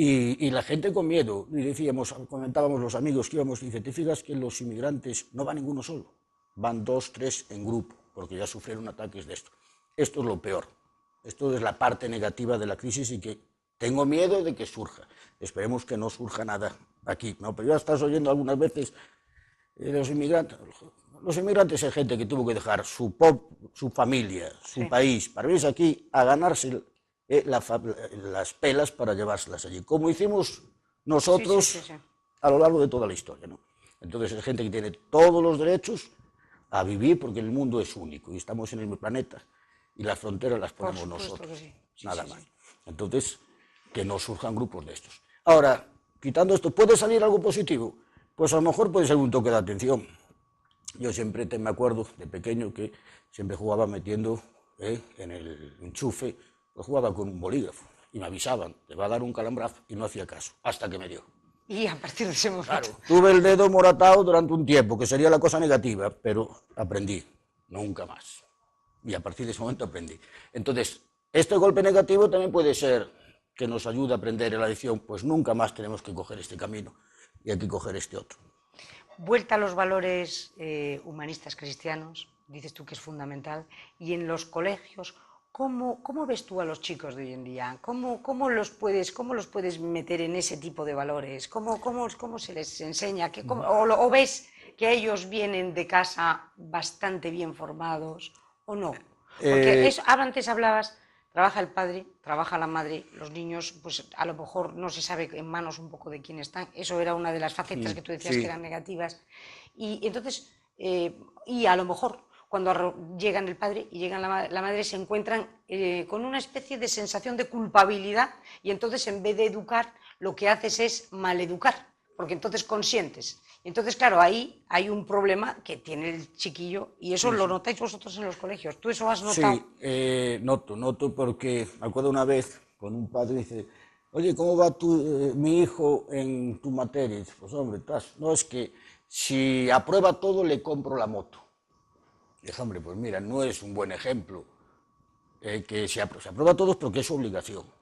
Y la gente con miedo, y decíamos, comentábamos los amigos que íbamos, dice, te fijas que los inmigrantes no van ninguno solo, van 2, 3 en grupo, porque ya sufrieron ataques de esto. Esto es lo peor, esto es la parte negativa de la crisis y que tengo miedo de que surja. Esperemos que no surja nada aquí, ¿no? Pero ya estás oyendo algunas veces los inmigrantes es gente que tuvo que dejar su familia, su país, para venirse aquí a ganarse las pelas para llevárselas allí, como hicimos nosotros a lo largo de toda la historia, ¿no? Entonces es gente que tiene todos los derechos a vivir porque el mundo es único y estamos en el mismo planeta y las fronteras las ponemos nosotros, nada más. Entonces, que no surjan grupos de estos. Ahora, quitando esto, ¿puede salir algo positivo? Pues a lo mejor puede ser un toque de atención. Yo siempre me acuerdo de pequeño que siempre jugaba metiendo en el enchufe, pues jugaba con un bolígrafo y me avisaban, te va a dar un calambrazo y no hacía caso, hasta que me dio. Y a partir de ese momento... Claro, tuve el dedo moratado durante un tiempo, que sería la cosa negativa, pero aprendí, nunca más. Y a partir de ese momento aprendí. Entonces, este golpe negativo también puede ser que nos ayude a aprender en la lección, pues nunca más tenemos que coger este camino y hay que coger este otro. Vuelta a los valores humanistas cristianos, dices tú que es fundamental, y en los colegios, ¿cómo ves tú a los chicos de hoy en día? ¿Cómo los puedes meter en ese tipo de valores? ¿Cómo se les enseña? ¿O ves que ellos vienen de casa bastante bien formados o no? Porque antes hablabas... Trabaja el padre, trabaja la madre, los niños, pues a lo mejor no se sabe en manos un poco de quién están. Eso era una de las facetas que tú decías que eran negativas. Y entonces, y a lo mejor cuando llegan el padre y llegan la madre se encuentran con una especie de sensación de culpabilidad y entonces en vez de educar lo que haces es maleducar, porque entonces consientes. Entonces, claro, ahí hay un problema que tiene el chiquillo y eso lo notáis vosotros en los colegios. ¿Tú eso has notado? Sí, noto porque me acuerdo una vez con un padre y dice, oye, ¿cómo va mi hijo en tu materia? Y dice, pues hombre, no, es que si aprueba todo le compro la moto. Y dije, hombre, pues mira, no es un buen ejemplo. Que se aprueba todo es porque es su obligación.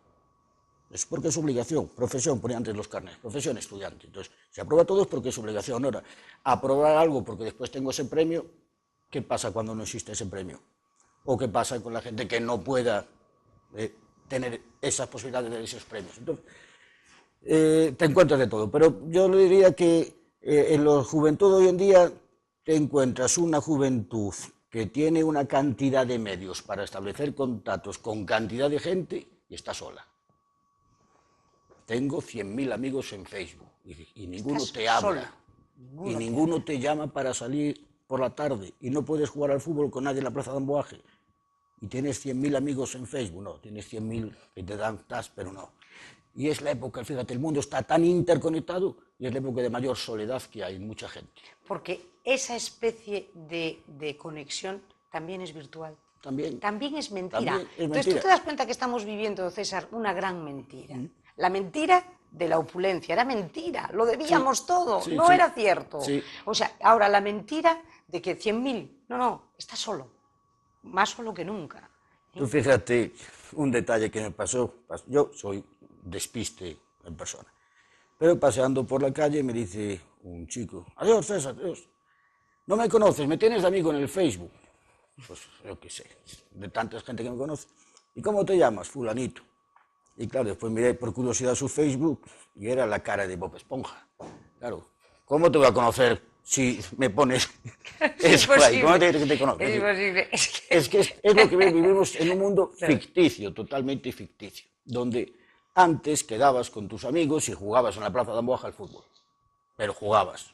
Es porque es su obligación. Profesión, ponía antes los carnets, profesión estudiante. Entonces, se aprueba todo es porque es su obligación. Ahora, aprobar algo porque después tengo ese premio, ¿qué pasa cuando no existe ese premio? ¿O qué pasa con la gente que no pueda tener esas posibilidades de esos premios? Entonces, te encuentras de todo. Pero yo le diría que en la juventud de hoy en día te encuentras una juventud que tiene una cantidad de medios para establecer contactos con cantidad de gente y está sola. Tengo 100.000 amigos en Facebook y ninguno te habla. Y ninguno te llama para salir por la tarde y no puedes jugar al fútbol con nadie en la plaza de Amboaje. Y tienes 100.000 amigos en Facebook, no, tienes 100.000 que te dan tas, pero no. Y es la época, fíjate, el mundo está tan interconectado y es la época de mayor soledad que hay en mucha gente. Porque esa especie de conexión también es virtual. También es mentira. Entonces tú te das cuenta que estamos viviendo, César, una gran mentira. La mentira de la opulencia, era mentira, lo debíamos todo, no era cierto. O sea, ahora la mentira de que 100.000, no, está solo, más solo que nunca. Tú fíjate, un detalle que me pasó, yo soy despiste en persona, pero paseando por la calle me dice un chico, adiós César, adiós, no me conoces, me tienes de amigo en el Facebook. Pues yo qué sé, de tanta gente que me conoce. ¿Y cómo te llamas? Fulanito. Y claro, después miré por curiosidad su Facebook y era la cara de Bob Esponja. Claro, ¿cómo te voy a conocer si me pones eso ahí? ¿Cómo te conozco? Es imposible. Es que es lo que vivimos en un mundo ficticio, totalmente ficticio, donde antes quedabas con tus amigos y jugabas en la plaza de Amboaja al fútbol, pero jugabas.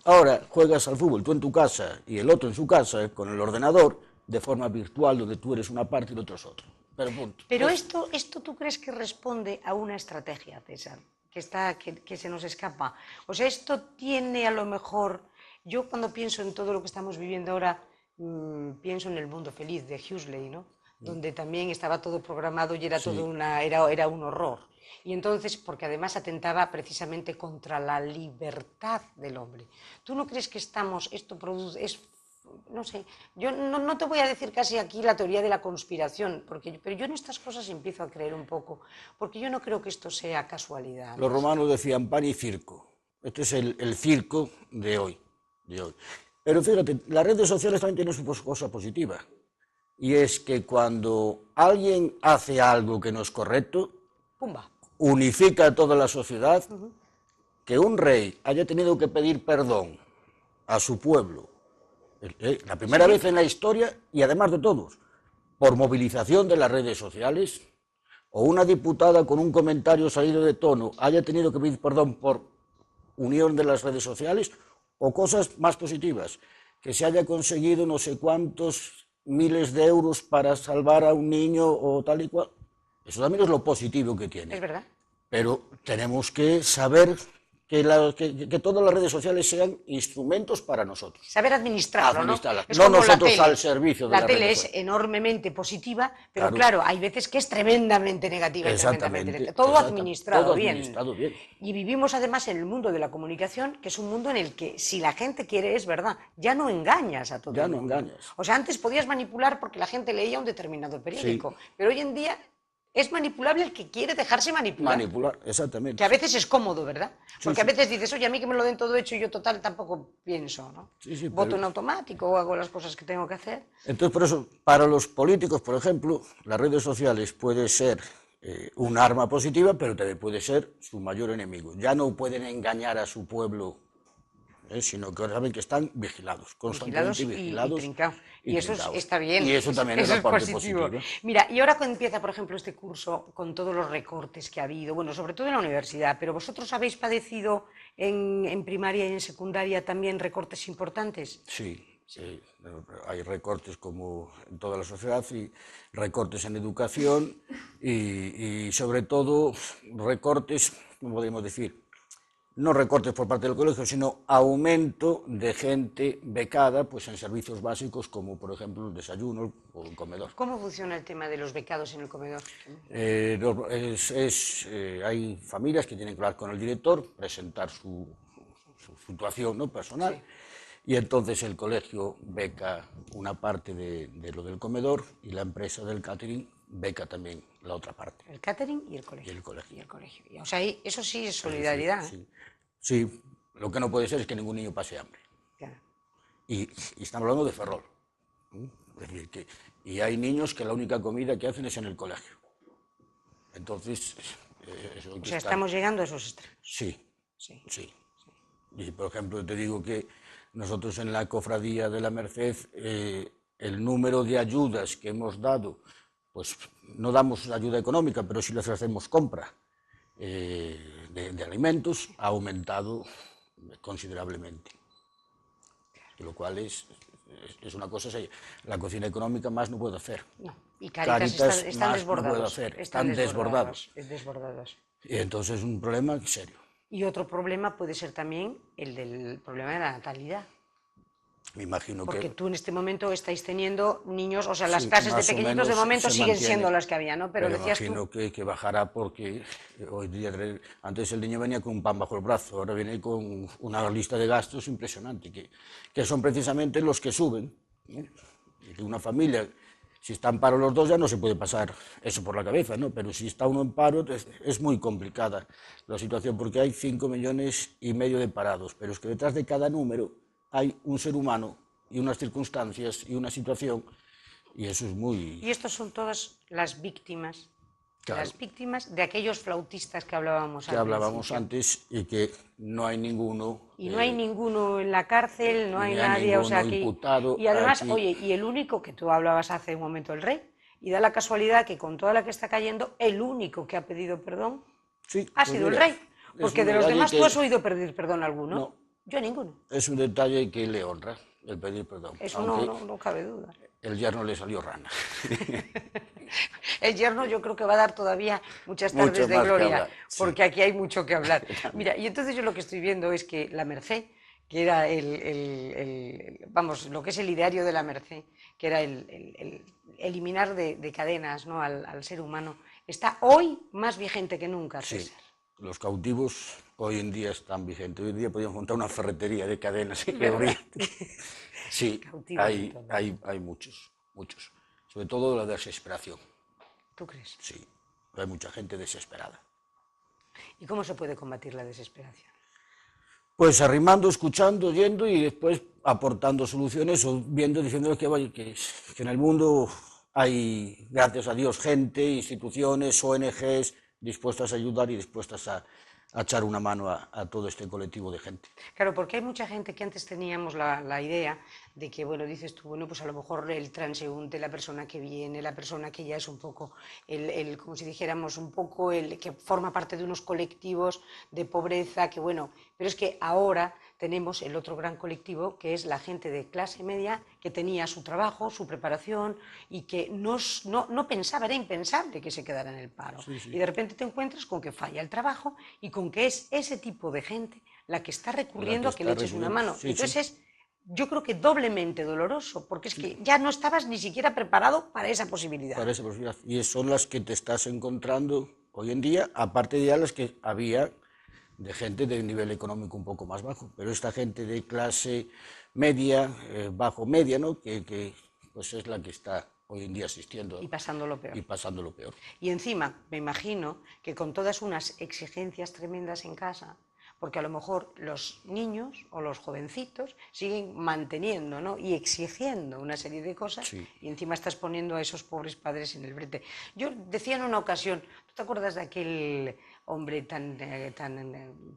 Ahora juegas al fútbol tú en tu casa y el otro en su casa con el ordenador de forma virtual donde tú eres una parte y el otro es otro. Pero punto. Pero esto tú crees que responde a una estrategia, César, que se nos escapa. O sea, esto tiene a lo mejor... Yo cuando pienso en todo lo que estamos viviendo ahora, pienso en El mundo feliz de Huxley, ¿no? Donde también estaba todo programado y era todo era un horror. Y entonces, porque además atentaba precisamente contra la libertad del hombre. ¿Tú no crees que esto no sé, yo no te voy a decir casi aquí la teoría de la conspiración, pero yo en estas cosas empiezo a creer un poco, porque yo no creo que esto sea casualidad. Los romanos decían pan y circo. Este es el circo de hoy, Pero fíjate, las redes sociales también tienen su cosa positiva. Y es que cuando alguien hace algo que no es correcto, ¡pumba!, unifica a toda la sociedad. Que un rey haya tenido que pedir perdón a su pueblo, la primera vez en la historia, y además de todos, por movilización de las redes sociales, o una diputada con un comentario salido de tono haya tenido que pedir perdón por unión de las redes sociales, o cosas más positivas, que se haya conseguido no sé cuántos miles de euros para salvar a un niño o tal y cual. Eso también es lo positivo que tiene. Es verdad. Pero tenemos que saber que todas las redes sociales sean instrumentos para nosotros. Saber administrarlo, ¿no? Es no como nosotros al servicio de la las tele redes es sociales. enormemente positiva, pero claro, hay veces que es tremendamente negativa. Exactamente. Todo administrado todo bien. administrado bien. Y vivimos además en el mundo de la comunicación, que es un mundo en el que si la gente quiere, es verdad, ya no engañas a todo el mundo. Ya no engañas. O sea, antes podías manipular porque la gente leía un determinado periódico, pero hoy en día es manipulable el que quiere dejarse manipular. Manipular, exactamente. Que a veces es cómodo, ¿verdad? Porque a veces dices, oye, a mí que me lo den todo hecho y yo total tampoco pienso, ¿no? Voto en automático o hago las cosas que tengo que hacer. Entonces, por eso, para los políticos, por ejemplo, las redes sociales puede ser un arma positiva, pero también puede ser su mayor enemigo. Ya no pueden engañar a su pueblo, sino que saben que están vigilados, constantemente vigilados. Y trincados. Y eso está bien. Y eso también es la parte positiva. Mira, y ahora cuando empieza, por ejemplo, este curso, con todos los recortes que ha habido, bueno, sobre todo en la universidad, pero vosotros habéis padecido en primaria y en secundaria también recortes importantes. Sí, hay recortes como en toda la sociedad, y recortes en educación y sobre todo recortes, ¿cómo podemos decir? No recortes por parte del colegio, sino aumento de gente becada pues, en servicios básicos como, por ejemplo, el desayuno o el comedor. ¿Cómo funciona el tema de los becados en el comedor? Hay familias que tienen que hablar con el director, presentar su situación, ¿no?, personal, y entonces el colegio beca una parte de lo del comedor y la empresa del catering beca también la otra parte. El catering y el colegio. Y el colegio. O sea, eso sí es solidaridad. Sí, lo que no puede ser es que ningún niño pase hambre. Claro. Y estamos hablando de Ferrol. Es decir, y hay niños que la única comida que hacen es en el colegio. Entonces... o sea, estamos llegando a esos extremos. Sí. Y, por ejemplo, te digo que nosotros en la Cofradía de la Merced, el número de ayudas que hemos dado, pues no damos ayuda económica, pero sí les hacemos compra de alimentos, ha aumentado considerablemente. Lo cual es una cosa seria. La cocina económica más no puede hacer. No. Y Cáritas están desbordados. No puede hacer. Están desbordados. Desbordados. Y entonces es un problema serio. Y otro problema puede ser también el del problema de la natalidad. Me imagino porque que... tú en este momento estáis teniendo niños, o sea, las clases de pequeñitos de momento siguen siendo las que había, ¿no? Pero decías imagino que bajará porque hoy día, antes el niño venía con un pan bajo el brazo, ahora viene con una lista de gastos impresionante, que son precisamente los que suben, ¿no? Y que una familia, si está en paro los dos, ya no se puede pasar eso por la cabeza, ¿no? Pero si está uno en paro, es muy complicada la situación, porque hay 5,5 millones de parados, pero es que detrás de cada número hay un ser humano y unas circunstancias y una situación, y eso es muy... Y estos son todas las víctimas, claro, las víctimas de aquellos flautistas que hablábamos antes y que no hay ninguno... Y no hay ninguno en la cárcel, no hay nadie, o sea, que... imputado Y además, aquí. Oye, y el único que tú hablabas hace un momento, el rey, y da la casualidad que con toda la que está cayendo, el único que ha pedido perdón ha sido el rey, porque de los demás tú has oído pedir perdón a alguno. No. Yo a ninguno. Es un detalle que le honra, el pedir perdón. Eso no cabe duda. El yerno le salió rana. El yerno yo creo que va a dar todavía muchas tardes de gloria, porque aquí hay mucho que hablar. Mira, y entonces yo lo que estoy viendo es que la Merced, que era vamos, lo que es el ideario de la Merced, que era el eliminar de cadenas, ¿no?, al ser humano, está hoy más vigente que nunca, César. Los cautivos hoy en día están vigentes. Hoy en día podríamos montar una ferretería de cadenas y que habría. Sí, Cautivos de todo. hay muchos, muchos. Sobre todo la desesperación. ¿Tú crees? Sí, hay mucha gente desesperada. ¿Y cómo se puede combatir la desesperación? Pues arrimando, escuchando, oyendo y después aportando soluciones o viendo, diciéndoles que, vaya, que en el mundo hay, gracias a Dios, gente, instituciones, ONGs dispuestas a ayudar y dispuestas a echar una mano a todo este colectivo de gente. Claro, porque hay mucha gente que antes teníamos la idea de que, bueno, dices tú, bueno, pues a lo mejor el transeúnte, la persona que viene, la persona que ya es un poco, como si dijéramos, un poco el que forma parte de unos colectivos de pobreza, que bueno, pero es que ahora tenemos el otro gran colectivo, que es la gente de clase media, que tenía su trabajo, su preparación y que no pensaba, era impensable que se quedara en el paro. Sí, sí. Y de repente te encuentras con que falla el trabajo y con que es ese tipo de gente la que está recurriendo a que le eches una mano. Sí, Entonces sí. yo creo que doblemente doloroso, porque es que ya no estabas ni siquiera preparado para esa posibilidad. Para esa posibilidad. Y son las que te estás encontrando hoy en día, aparte de ya las que había de gente de nivel económico un poco más bajo, pero esta gente de clase media, bajo media, ¿no? que pues es la que está hoy en día asistiendo Y pasando lo peor. y pasando lo peor. Y encima, me imagino que con todas unas exigencias tremendas en casa, porque a lo mejor los niños o los jovencitos siguen manteniendo, ¿no?, y exigiendo una serie de cosas, Sí. y encima estás poniendo a esos pobres padres en el brete. Yo decía en una ocasión, ¿tú te acuerdas de aquel hombre tan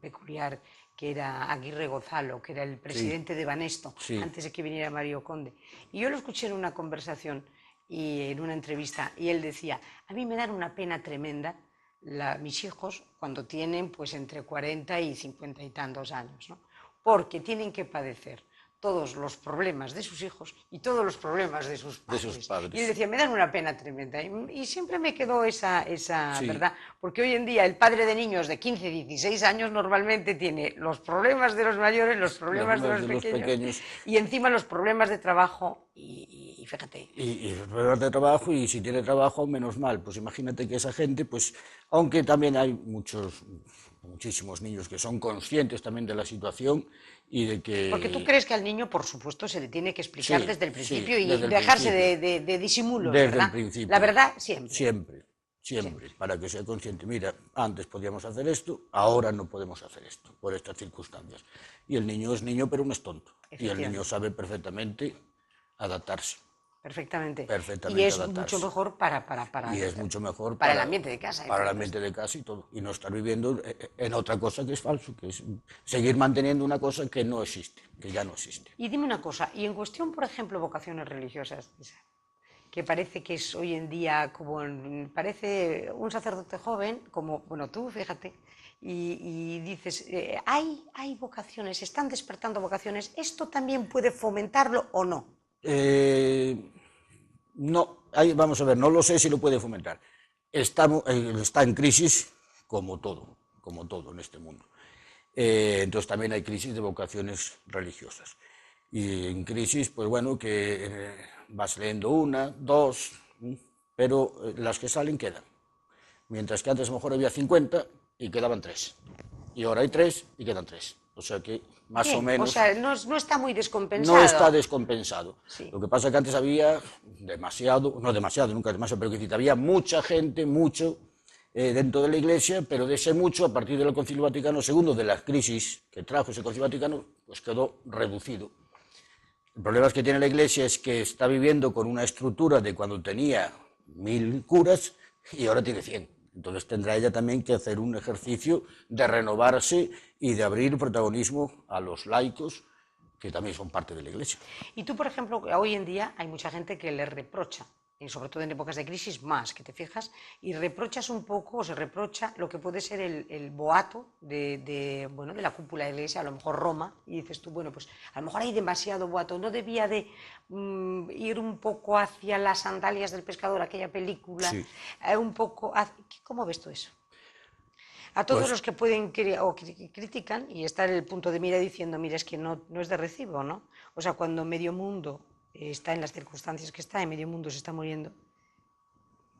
peculiar que era Aguirre Gozalo, que era el presidente de Banesto, Sí. antes de que viniera Mario Conde? Y yo lo escuché en una conversación y en una entrevista, y él decía, a mí me dan una pena tremenda mis hijos cuando tienen pues entre 40 y 50 y tantos años, ¿no? Porque tienen que padecer todos los problemas de sus hijos y todos los problemas de sus padres. Y él decía, me dan una pena tremenda. Y siempre me quedó esa Sí. verdad, porque hoy en día el padre de niños de 15, 16 años normalmente tiene los problemas de los mayores, los problemas de los pequeños y encima los problemas de trabajo y fíjate. Y los problemas de trabajo, y si tiene trabajo, menos mal. Pues imagínate que esa gente, pues, aunque también hay muchísimos niños que son conscientes también de la situación y de que... Porque tú crees que al niño, por supuesto, se le tiene que explicar Sí, desde el principio sí, y desde el dejarse principio. de disimulos, Desde ¿verdad? el principio. La verdad, siempre. Siempre, Siempre. para que sea consciente. Mira, antes podíamos hacer esto, ahora no podemos hacer esto, por estas circunstancias. Y el niño es niño, pero no es tonto. Y el niño sabe perfectamente adaptarse. Perfectamente. Perfectamente Y es adaptarse. mucho mejor Y es mucho mejor para el ambiente de casa. para el ambiente de casa y todo. Y no estar viviendo en otra cosa que es falso, que es seguir manteniendo una cosa que no existe, que ya no existe. Y dime una cosa, y en cuestión, por ejemplo, vocaciones religiosas, que parece que es hoy en día como, parece un sacerdote joven, como, bueno, tú, fíjate, y dices, hay vocaciones, están despertando vocaciones, ¿esto también puede fomentarlo o no? No, vamos a ver, no lo sé si lo puede fomentar. Está en crisis como todo en este mundo. Entonces también hay crisis de vocaciones religiosas. Y en crisis, pues bueno, que vas leyendo una, dos, pero las que salen quedan. Mientras que antes a lo mejor había 50 y quedaban 3. Y ahora hay 3 y quedan 3. O sea que más o menos... O sea, no está muy descompensado. No está descompensado. Sí. Lo que pasa es que antes había demasiado, no demasiado, nunca demasiado, pero que había mucha gente, mucho dentro de la Iglesia, pero de ese mucho, a partir del Concilio Vaticano II, de la crisis que trajo ese Concilio Vaticano, pues quedó reducido. El problema que tiene la Iglesia es que está viviendo con una estructura de cuando tenía 1000 curas y ahora tiene 100. Entonces tendrá ella también que hacer un ejercicio de renovarse y de abrir protagonismo a los laicos, que también son parte de la Iglesia. Y tú, por ejemplo, hoy en día hay mucha gente que le reprocha, y sobre todo en épocas de crisis más, que te fijas, y reprochas un poco, o se reprocha lo que puede ser el boato de la cúpula de la Iglesia, a lo mejor Roma, y dices tú, bueno, pues a lo mejor hay demasiado boato, no debía de ir un poco hacia las sandalias del pescador, aquella película, Sí. un poco... ¿Cómo ves tú eso? A todos Pues, los que pueden o critican y están en el punto de mira diciendo, mira, es que no es de recibo, ¿no? O sea, cuando medio mundo está en las circunstancias que está y medio mundo se está muriendo.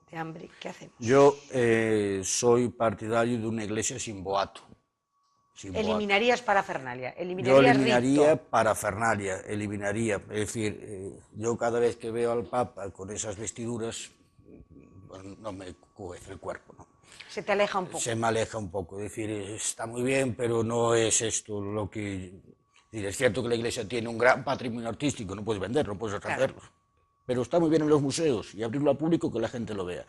de hambre, ¿qué hacemos? Yo soy partidario de una iglesia sin boato. Eliminarías parafernalia, Yo eliminarías eliminaría rito. parafernalia, eliminaría. Es decir, yo cada vez que veo al Papa con esas vestiduras, pues, no me cuece el cuerpo, ¿no? Se te aleja un poco. Se me aleja un poco. Es decir, está muy bien, pero no es esto lo que... Es cierto que la iglesia tiene un gran patrimonio artístico, no puedes venderlo, no puedes hacerlo. Pero está muy bien en los museos y abrirlo al público que la gente lo vea.